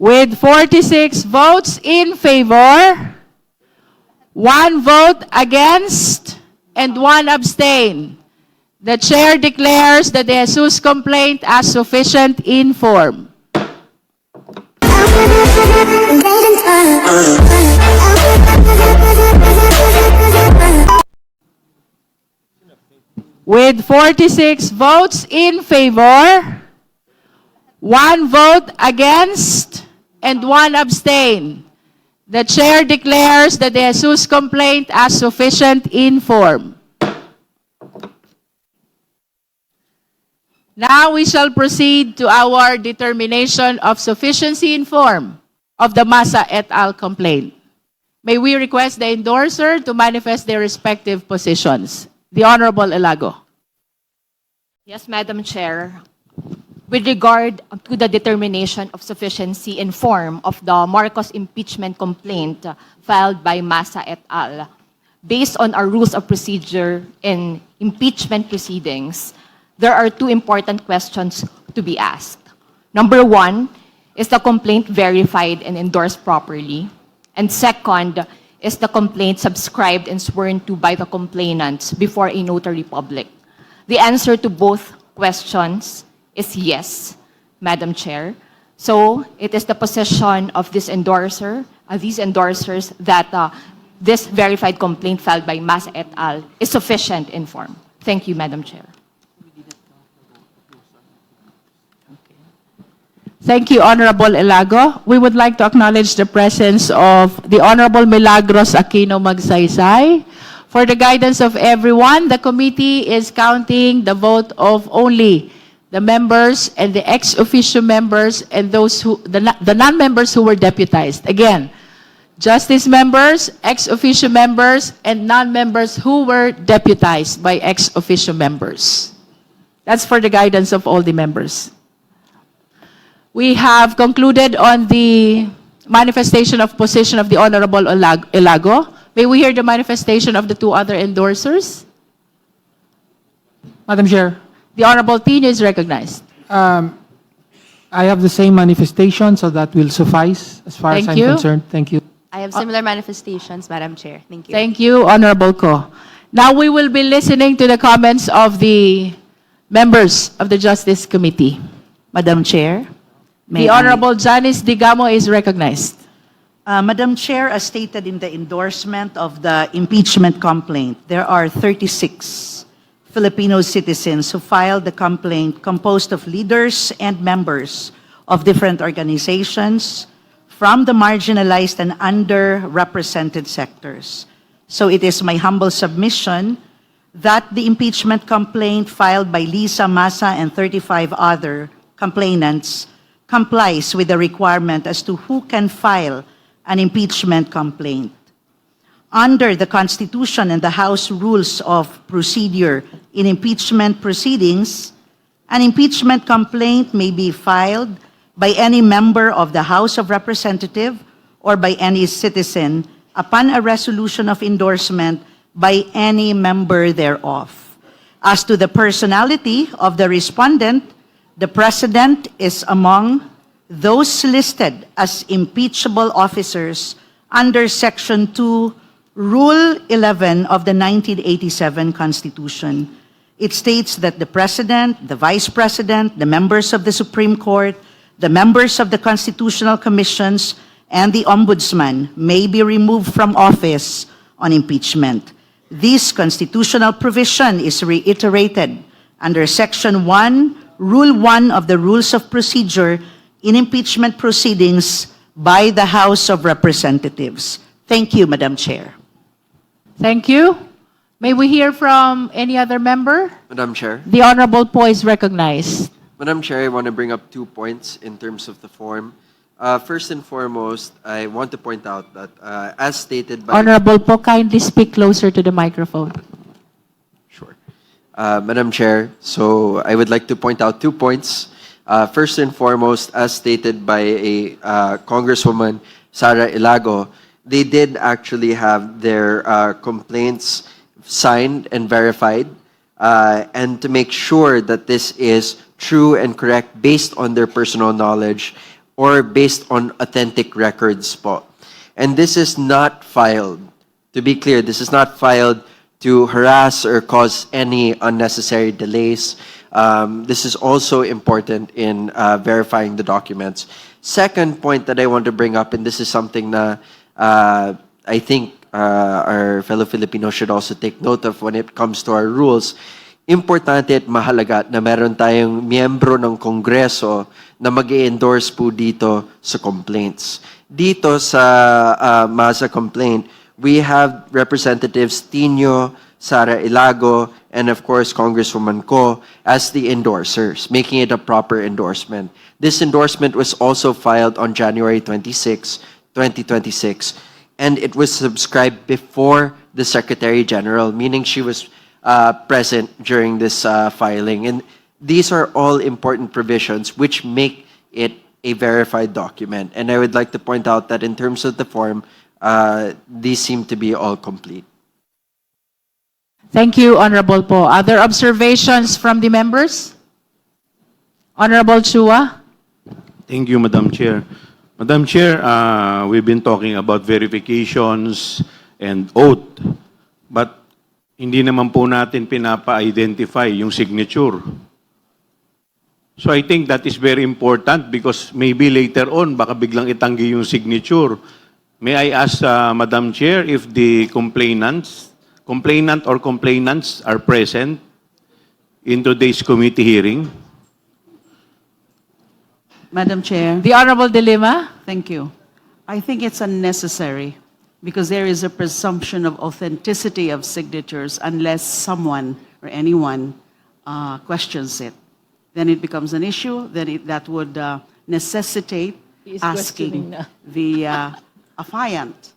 With 46 votes in favor, 1 vote against, and 1 abstain, the chair declares the De Jesus complaint as sufficient in form. With 46 votes in favor, 1 vote against, and 1 abstain, the chair declares the De Jesus complaint as sufficient in form. Now we shall proceed to our determination of sufficiency in form of the Masa et al. Complaint. May we request the endorser to manifest their respective positions. The Honorable Elago. Yes, Madam Chair. With regard to the determination of sufficiency in form of the Marcos impeachment complaint filed by Masa et al., based on our rules of procedure in impeachment proceedings, there are 2 important questions to be asked. Number 1, is the complaint verified and endorsed properly? And second, is the complaint subscribed and sworn to by the complainants before a notary public? The answer to both questions is yes, Madam Chair. So it is the position of this endorser, these endorsers, that this verified complaint filed by Masa et al. Is sufficient in form. Thank you, Madam Chair. Thank you, Honorable Elago. We would like to acknowledge the presence of the Honorable Milagros Aquino Magsaysay. For the guidance of everyone, the committee is counting the vote of only the members and the ex officio members and those who, the non-members who were deputized. Again, justice members, ex officio members, and non-members who were deputized by ex officio members. That's for the guidance of all the members. We have concluded on the manifestation of position of the Honorable Elago. May we hear the manifestation of the 2 other endorsers? Madam Chair, The Honorable Tino is recognized. I have the same manifestation, so that will suffice as far as Thank I'm you. concerned. Thank you. I have similar manifestations, Madam Chair. Thank you. Thank you, Honorable Ko. Now we will be listening to the comments of the members of the Justice Committee. Madam Chair. The Honorable Janice Digamo is recognized. Madam Chair, as stated in the endorsement of the impeachment complaint, there are 36 Filipino citizens who filed the complaint composed of leaders and members of different organizations from the marginalized and underrepresented sectors. So it is my humble submission that the impeachment complaint filed by Lisa Masa and 35 other complainants complies with the requirement as to who can file an impeachment complaint. Under the Constitution and the House Rules of Procedure in impeachment proceedings, an impeachment complaint may be filed by any member of the House of Representatives or by any citizen upon a resolution of endorsement by any member thereof. As to the personality of the respondent, the President is among those listed as impeachable officers under Section 2, Rule 11 of the 1987 Constitution. It states that the President, the Vice President, the members of the Supreme Court, the members of the Constitutional Commissions, and the Ombudsman may be removed from office on impeachment. This constitutional provision is reiterated under Section 1, Rule 1 of the Rules of Procedure in impeachment proceedings by the House of Representatives. Thank you, Madam Chair. Thank you. May we hear from any other member? Madam Chair. The Honorable Po is recognized. Madam Chair, I want to bring up 2 points in terms of the form. First and foremost, I want to point out that as stated by... Honorable Po, kindly speak closer to the microphone. Sure. Madam Chair, so I would like to point out 2 points. First and foremost, as stated by a Congresswoman, Sara Ilago, they did actually have their complaints signed and verified, and to make sure that this is true and correct based on their personal knowledge, or based on authentic records po. And this is not filed. To be clear, this is not filed to harass or cause any unnecessary delays. This is also important in verifying the documents. Second point that I want to bring up, and this is something na I think our fellow Filipinos should also take note of when it comes to our rules. Importante at mahalaga na meron tayong miyembro ng Kongreso na mag-endorse po dito sa complaints. Dito sa MASA complaint, we have Representatives Tino, Sara Ilago, and of course Congresswoman Ko as the endorsers, making it a proper endorsement. This endorsement was also filed on January 26, 2026, and it was subscribed before the Secretary General, meaning she was present during this filing. And these are all important provisions which make it a verified document. And I would like to point out that in terms of the form, these seem to be all complete. Thank you, Honorable Po. Other observations from the members? Honorable Chua? Thank you, Madam Chair. Madam Chair, we've been talking about verifications and oath, but hindi naman po natin pinapa-identify yung signature. So I think that is very important because maybe later on, baka biglang itanggi yung signature. May I ask, Madam Chair, if the complainant or complainants are present in today's committee hearing? Madam Chair, The Honorable De Lima? thank you. I think it's unnecessary because there is a presumption of authenticity of signatures unless someone or anyone questions it. Then it becomes an issue, that would necessitate He is asking questioning na. the affiant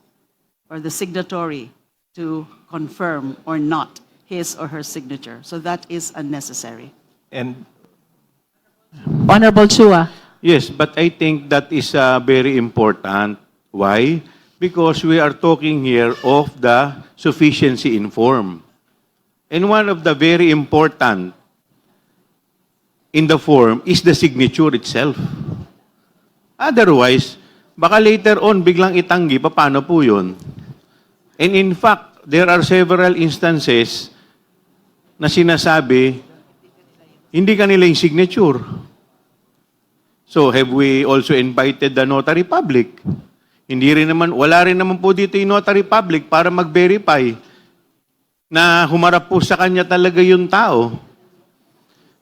or the signatory to confirm or not his or her signature. So that is unnecessary. And Honorable Chua? Yes, but I think that is very important. Why? Because we are talking here of the sufficiency in form. And one of the very important in the form is the signature itself. Otherwise, baka later on biglang itanggi, paano po yun? And in fact, there are several instances na sinasabi, hindi kanila yung signature. So have we also invited the notary public? Wala rin naman po dito yung notary public para mag-verify na humarap po sa kanya talaga yung tao.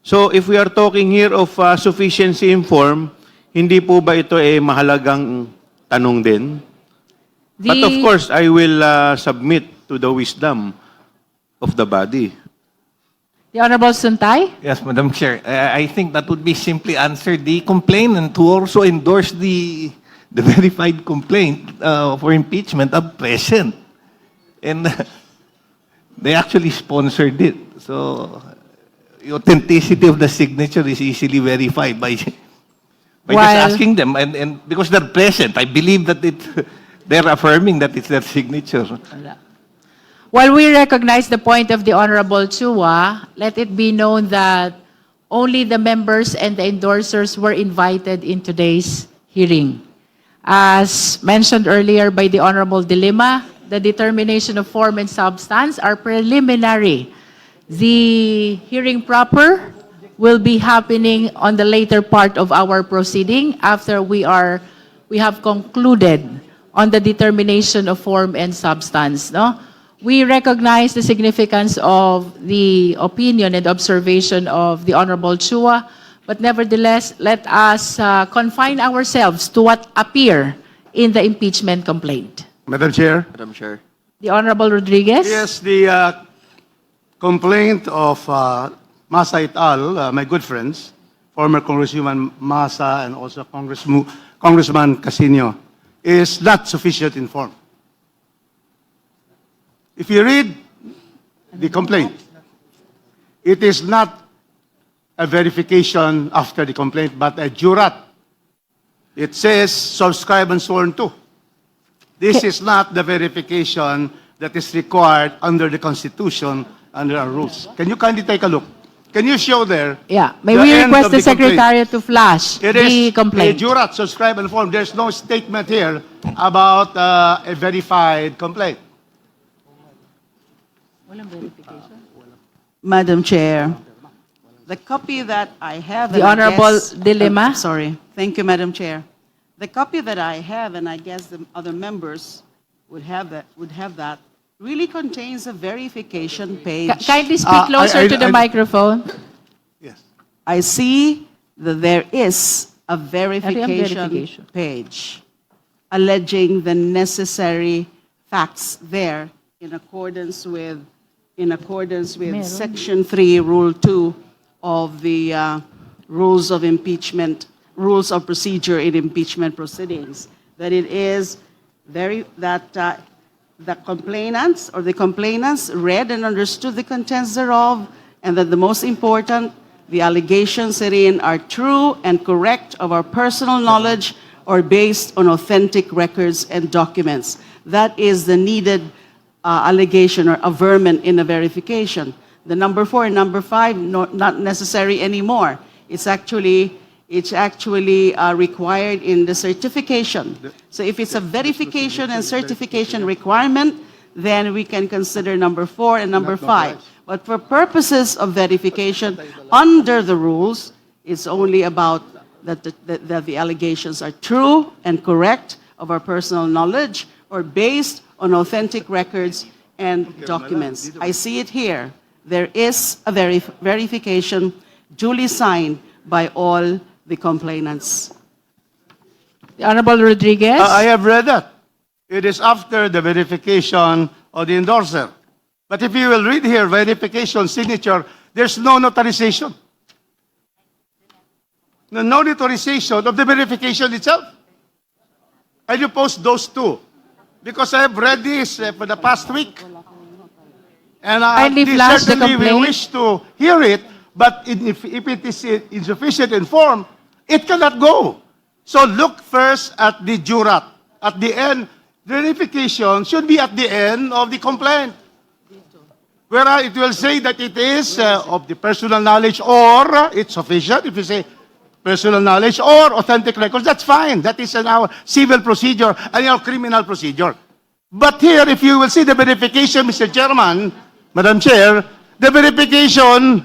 So if we are talking here of sufficiency in form, hindi po ba ito mahalagang tanong din? But of course, I will submit to the wisdom of the body. The Honorable Suntay? yes, Madam Chair, I think that would be simply answer the complainant who also endorsed the verified complaint for impeachment are present. And they actually sponsored it. So the authenticity of the signature is easily verified by just asking them. And because they're present, I believe that they're affirming that it's their signature. While we recognize the point of the Honorable Chua, let it be known that only the members and the endorsers were invited in today's hearing. As mentioned earlier by the Honorable De Lima, the determination of form and substance are preliminary. The hearing proper will be happening on the later part of our proceeding after we have concluded on the determination of form and substance. No? We recognize the significance of the opinion and observation of the Honorable Chua, but nevertheless, let us confine ourselves to what appear in the impeachment complaint. Madam Chair. Madam Chair. The Honorable Rodriguez? Yes, the complaint of Masa et al., my good friends, former Congresswoman Masa and also Congressman Casino, is not sufficient in form. If you read the complaint, it is not a verification after the complaint, but a jurat. It says subscribe and sworn to. This is not the verification that is required under the Constitution, under our rules. Can you kindly take a look? Can you show there? Yeah. May The we end request of the the complaint. Secretariat to flash It the is complaint? a jurat, subscribe and form. There's no statement here about a verified complaint. Madam Chair, the copy that I have. The and I Honorable guess- De Lima. Sorry. Thank you, Madam Chair. The copy that I have, and I guess the other members would have that, really contains a verification page. Kindly speak closer to the microphone. Yes. I see that there is a verification verification. page alleging the necessary facts there in accordance with Meron. Section 3, Rule 2 of the Rules of Impeachment, Rules of Procedure in Impeachment Proceedings, that it is the complainants or the complainants read and understood the contents thereof, and that the most important, the allegations therein are true and correct of our personal knowledge or based on authentic records and documents. That is the needed allegation or averment in a verification. The number 4 and number 5, not necessary anymore. It's actually required in the certification. So if it's a verification and certification requirement, then we can consider number 4 and number 5. But for purposes of verification, under the rules, it's only about that the allegations are true and correct of our personal knowledge or based on authentic records and documents. I see it here. There is a verification duly signed by all the complainants. The Honorable Rodriguez. I have read that. It is after the verification of the endorser. But if you will read here, verification, signature, there's no notarization. No notarization of the verification itself. And you post those two. Because I have read this for the past week. And Kindly flash the certainly we complaint. wish to hear it, but if it is insufficient in form, it cannot go. So look first at the jurat. At the end, verification should be at the end of the complaint. Where it will say that it is of the personal knowledge or it's sufficient. If you say personal knowledge or authentic records, that's fine. That is in our civil procedure and our criminal procedure. But here, if you will see the verification, Mr. Chairman, Madam Chair, the verification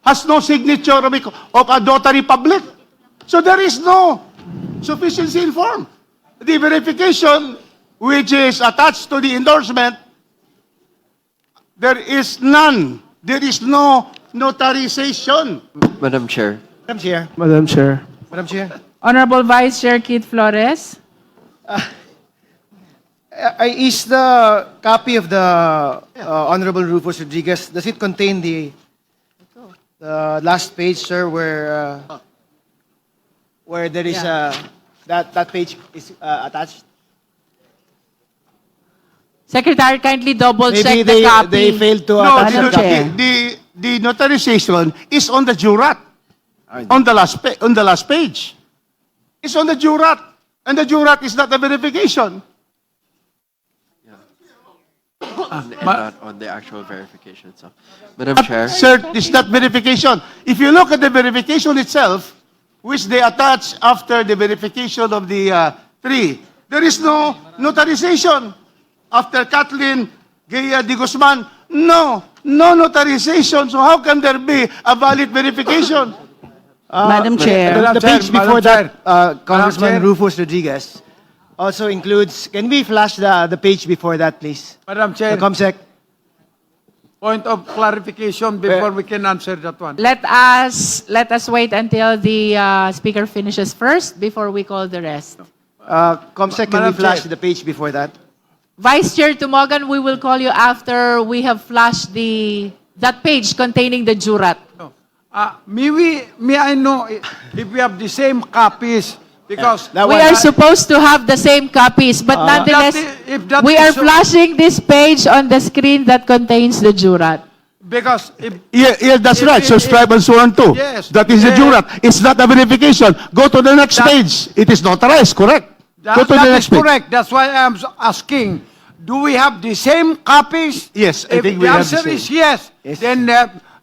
has no signature of a notary public. So there is no sufficiency in form. The verification, which is attached to the endorsement, there is none. There is no notarization. Madam Chair. Madam Chair. Madam Chair. Madam Chair. Honorable Vice Chair Keith Flores. Is the copy of the Honorable Rufus Rodriguez, does it contain the last page, sir, where there is that page is attached? Secretary, kindly double check Maybe the copy. they failed to No, attach the copy. the notarization is on the jurat, on the last page. It's on the jurat, and the jurat is not a verification. And not on the actual verification itself. Madam Chair. Sir, it's not verification. If you look at the verification itself, which they attach after the verification of the 3, there is no notarization. After Kathleen Gaya de Guzman, no notarization. So how can there be a valid verification? Madam Chair. The page before that, Congressman Chair. Rufus Rodriguez, also includes, can we flash the page before that, please? Madam Chair, Comsec. point of clarification before we can answer that one. Let us wait until the speaker finishes first before we call the rest. Comsec, can we Madam flash Chair. the page before that? Vice Chair Tumogan, we will call you after we have flashed that page containing the jurat. May I know if we have the same copies? Because That We one- are supposed to have the same copies, but nonetheless, if that we is are so- flashing this page on the screen that contains the jurat. because if Yeah, that's right. Subscribe and sworn to. Yes. That is the jurat. It's not a verification. Go to the next page. It is notarized, correct? Go to the that next is page. correct. That's why I'm asking. Do we have the same copies? Yes, I If think we the have the answer same. is yes, Yes. then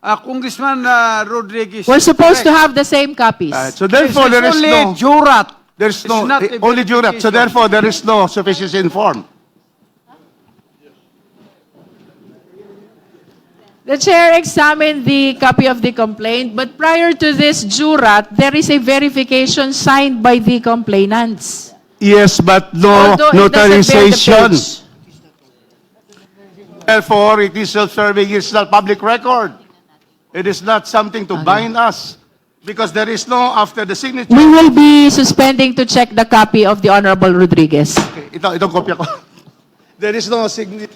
Congressman Rodriguez. We're is supposed to correct. have the same copies. So therefore, there is It's no, only jurat. there's It's no, not a only jurat. So verification. therefore, there is no sufficiency in form. The chair examined the copy of the complaint, but prior to this jurat, there is a verification signed by the complainants. Yes, but no Although it doesn't bear the notarization. page. Therefore, it is self-serving, it's not public record. It is not something to bind us. Because there is no, after the signature, We will be suspending to check the copy of the Honorable Rodriguez. itong kopya ko. There is no signature